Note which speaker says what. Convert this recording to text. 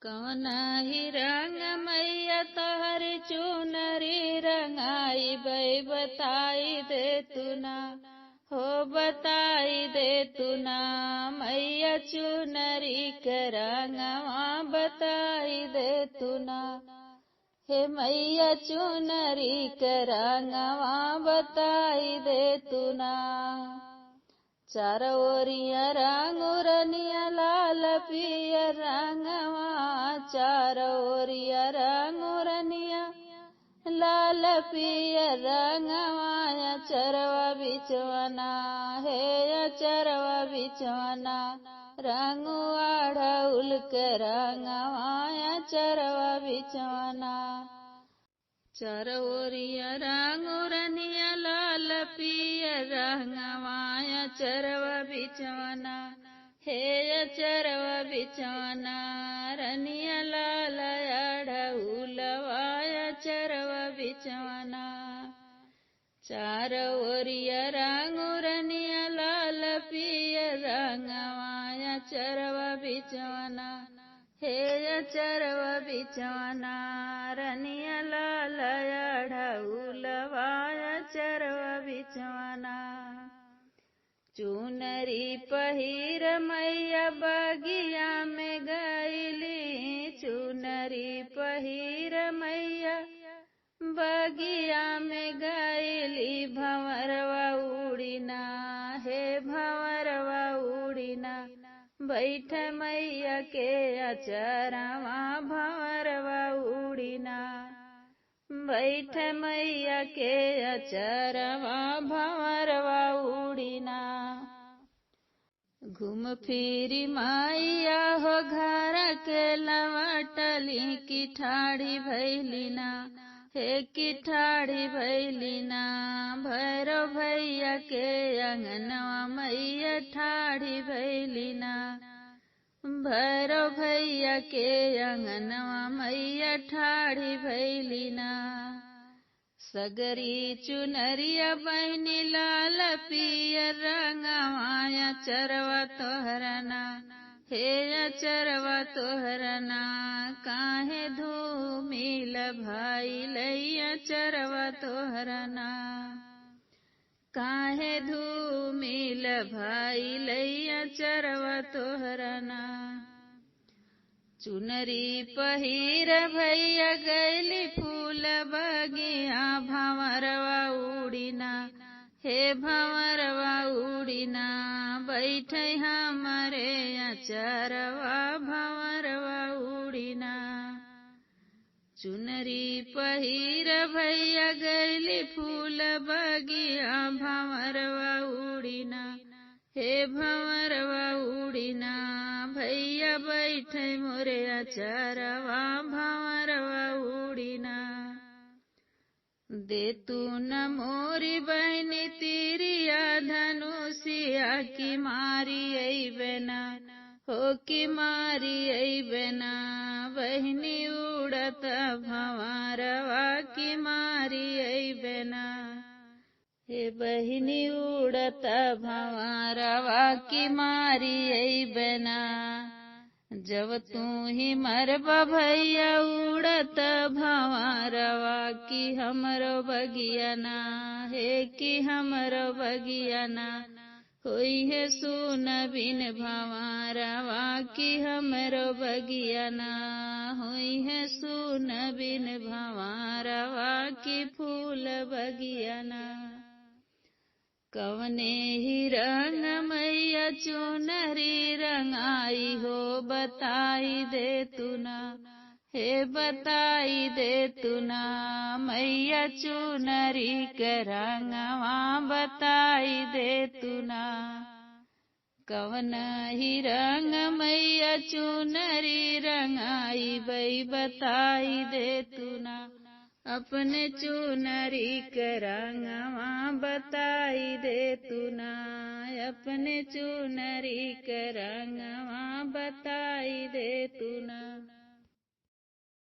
Speaker 1: कवना ही रंग मैया तोहरी चुनरी रंगाई बई बताई दे तू ना, हो बताई दे तू ना। मैया चुनरी के रंगवा बताई दे तू ना, हे मैया चुनरी के रंगवा बताई दे तू ना। चार ओरिया रंगुरनिया लाल पियर रंगवा, चार ओरिया रंगुरनिया लाल पियर रंगवा। चरवा बिचवना हे चरवा बिचवना, रंगुआ ढउल के रंगवा चरवा बिचवना। चार ओरिया रंगुरनिया लाल पियर रंगवा चरवा बिचवना, हे चरवा बिचवना। रनिया लाल ढउलवा चरवा बिचवना। चार ओरिया रंगुरनिया लाल पियर रंगवा चरवा बिचवना, हे चरवा बिचवना। रनिया लाल ढउलवा चरवा बिचवना। चुनरी पहिर मैया बगिया में गईली, चुनरी पहिर मैया बगिया में गईली। भंवरवा उड़ीना हे भंवरवा उड़ीना, बैठ मैया के अचरवा भंवरवा उड़ीना, बैठ मैया के अचरवा भंवरवा उड़ीना। घूम फिरी मैया हो घर के लवटली, की ठाड़ी भैलिना हे की ठाड़ी भैलिना। भैरव भैया के अंगनवा मैया ठाड़ी भैलिना, भैरव भैया के अंगनवा मैया ठाड़ी भैलिना। सगरी चुनरिया बहनी लाल पियर रंगवा चरवा तोहरना, हे चरवा तोहरना। काहे धूमिल भाई लैया चरवा तोहरना, काहे धूमिल भाई लैया चरवा तोहरना। चुनरी पहिर भैया गैली फूल बगिया, भंवरवा उड़ीना हे भंवरवा उड़ीना। बैठे हमरे अचरवा भंवरवा उड़ीना। चुनरी पहिर भैया गैली फूल बगिया, भंवरवा उड़ीना हे भंवरवा उड़ीना। भैया बैठे मोरे अचरवा भंवरवा उड़ीना। दे तू न मोरी बहनी तिरिया धनुषिया, की मारी अइबेना हो की मारी अइबेना। बहनी उड़त भंवरवा की मारी अइबेना, हे बहिनी उड़त भंवरवा की मारी अइबेना। जब तू ही मरबा भैया उड़त भंवरवा, की हमरो बगियाना हे की हमरो बगियाना। होई है सुन बिन भंवरवा, की हमरो बगियाना। होई है सुन बिन भंवरवा, की फूल बगियाना। कवने ही रंग मैया चुनरी रंगाई हो बताई दे तू ना, हे बताई दे तू ना। मैया चुनरी के रंगवा बताई दे तू ना। कवन ही रंग मैया चुनरी रंगाई बई बताई दे तू ना। अपने चुनरी के रंगवा बताई दे तू ना, अपने चुनरी के रंगवा बताई दे तू ना।